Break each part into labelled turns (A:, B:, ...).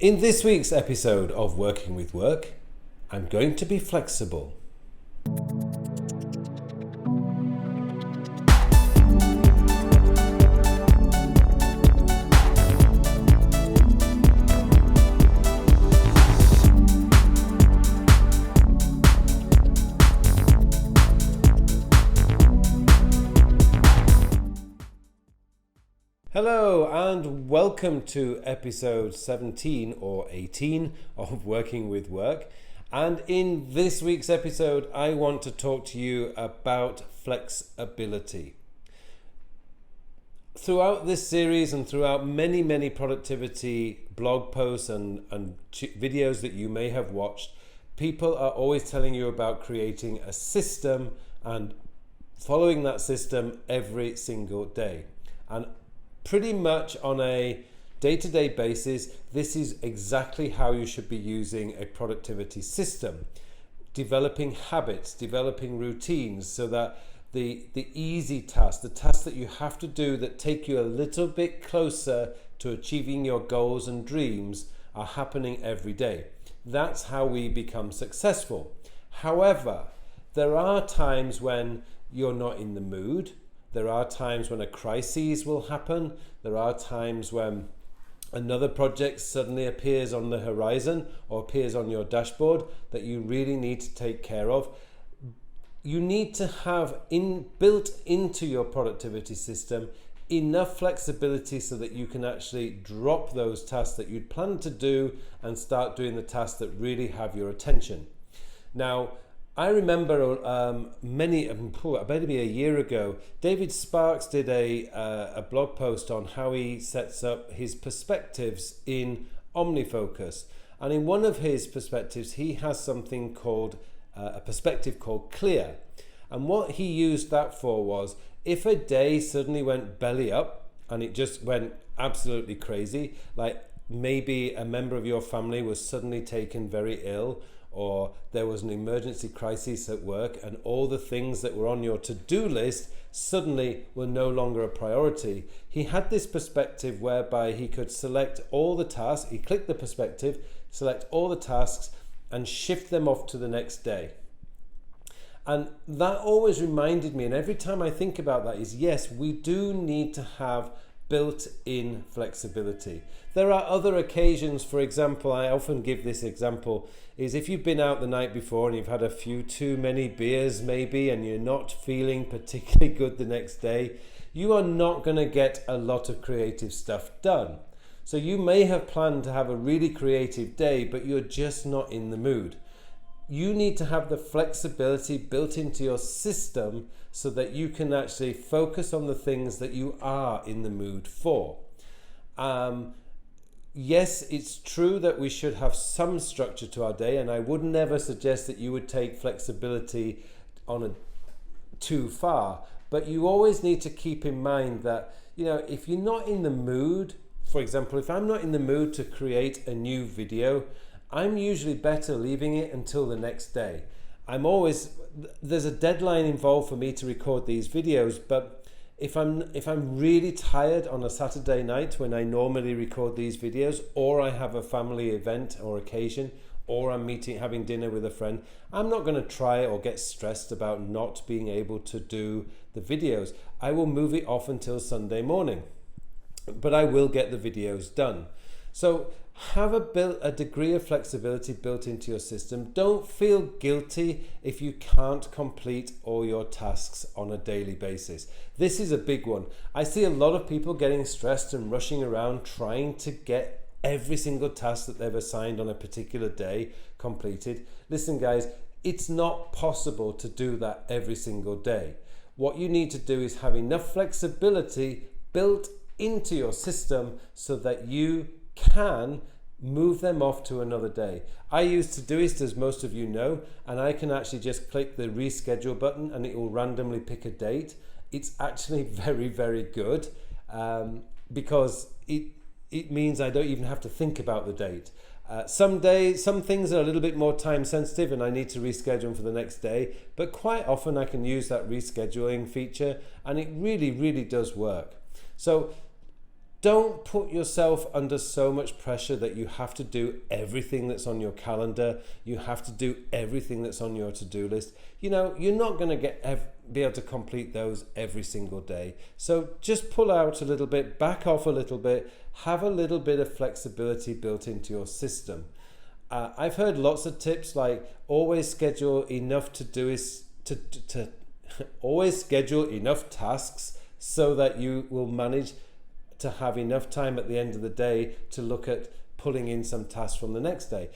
A: In this week's episode of Working with Work, I'm going to be flexible. Hello and welcome to episode 17 or 18 of Working with Work. And in this week's episode, I want to talk to you about flexibility. Throughout this series and throughout many productivity blog posts and videos that you may have watched, people are always telling you about creating a system and following that system every single day. And pretty much on a day-to-day basis, this is exactly how you should be using a productivity system. Developing habits, developing routines so that the easy tasks, the tasks that you have to do that take you a little bit closer to achieving your goals and dreams are happening every day. That's how we become successful. However, there are times when you're not in the mood. There are times when a crisis will happen. There are times when another project suddenly appears on the horizon or appears on your dashboard that you really need to take care of. You need to have built into your productivity system enough flexibility so that you can actually drop those tasks that you'd planned to do and start doing the tasks that really have your attention. Now, I remember about maybe a year ago, David Sparks did a blog post on how he sets up his perspectives in OmniFocus. And in one of his perspectives, he has something called a perspective called clear. And what he used that for was, if a day suddenly went belly up and it just went absolutely crazy, like maybe a member of your family was suddenly taken very ill, or there was an emergency crisis at work and all the things that were on your to-do list suddenly were no longer a priority. He had this perspective whereby he could select all the tasks, he clicked the perspective, select all the tasks and shift them off to the next day. And that always reminded me, and every time I think about that, is yes, we do need to have built-in flexibility. There are other occasions, for example, I often give this example, is if you've been out the night before and you've had a few too many beers maybe and you're not feeling particularly good the next day, you are not going to get a lot of creative stuff done. So you may have planned to have a really creative day, but you're just not in the mood. You need to have the flexibility built into your system so that you can actually focus on the things that you are in the mood for. Yes, it's true that we should have some structure to our day, and I would never suggest that you would take flexibility too far. But you always need to keep in mind that, if you're not in the mood, for example, if I'm not in the mood to create a new video, I'm usually better leaving it until the next day. There's a deadline involved for me to record these videos, but if I'm really tired on a Saturday night when I normally record these videos, or I have a family event or occasion, or I'm having dinner with a friend, I'm not going to try or get stressed about not being able to do the videos. I will move it off until Sunday morning, but I will get the videos done. So have a degree of flexibility built into your system. Don't feel guilty if you can't complete all your tasks on a daily basis. This is a big one. I see a lot of people getting stressed and rushing around trying to get every single task that they've assigned on a particular day completed. Listen guys, it's not possible to do that every single day. What you need to do is have enough flexibility built into your system so that you can move them off to another day. I use Todoist, as most of you know, and I can actually just click the reschedule button and it will randomly pick a date. It's actually very good because it means I don't even have to think about the date. Some things are a little bit more time sensitive and I need to reschedule them for the next day, but quite often I can use that rescheduling feature and it really does work. So Don't put yourself under so much pressure that you have to do everything that's on your calendar. You have to do everything that's on your to-do list. You know, you're not going to be able to complete those every single day. So just pull out a little bit, back off a little bit, have a little bit of flexibility built into your system. I've heard lots of tips like always schedule enough always schedule enough tasks so that you will manage to have enough time at the end of the day to look at pulling in some tasks from the next day.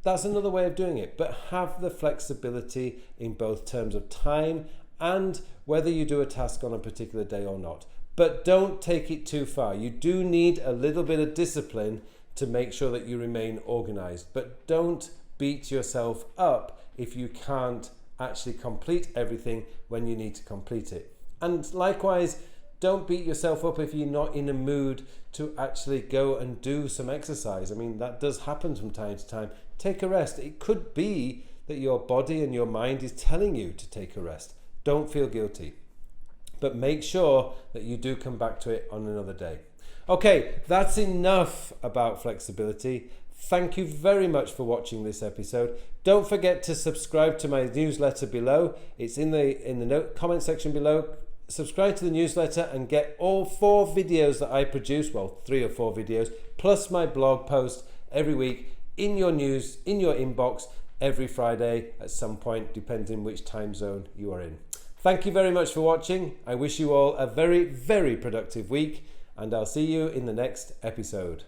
A: That's another way of doing it, but have the flexibility in both terms of time and whether you do a task on a particular day or not. But don't take it too far. You do need a little bit of discipline to make sure that you remain organized, but don't beat yourself up if you can't actually complete everything when you need to complete it. And likewise, don't beat yourself up if you're not in a mood to actually go and do some exercise. I mean, that does happen from time to time. Take a rest. It could be that your body and your mind is telling you to take a rest. Don't feel guilty. But make sure that you do come back to it on another day. Okay, that's enough about flexibility. Thank you very much for watching this episode. Don't forget to subscribe to my newsletter below. It's in the comment section below. Subscribe to the newsletter and get all 4 videos that I produce, well, 3 or 4 videos, plus my blog post every week in your inbox every Friday at some point, depending which time zone you are in. Thank you very much for watching. I wish you all a very, very productive week, and I'll see you in the next episode.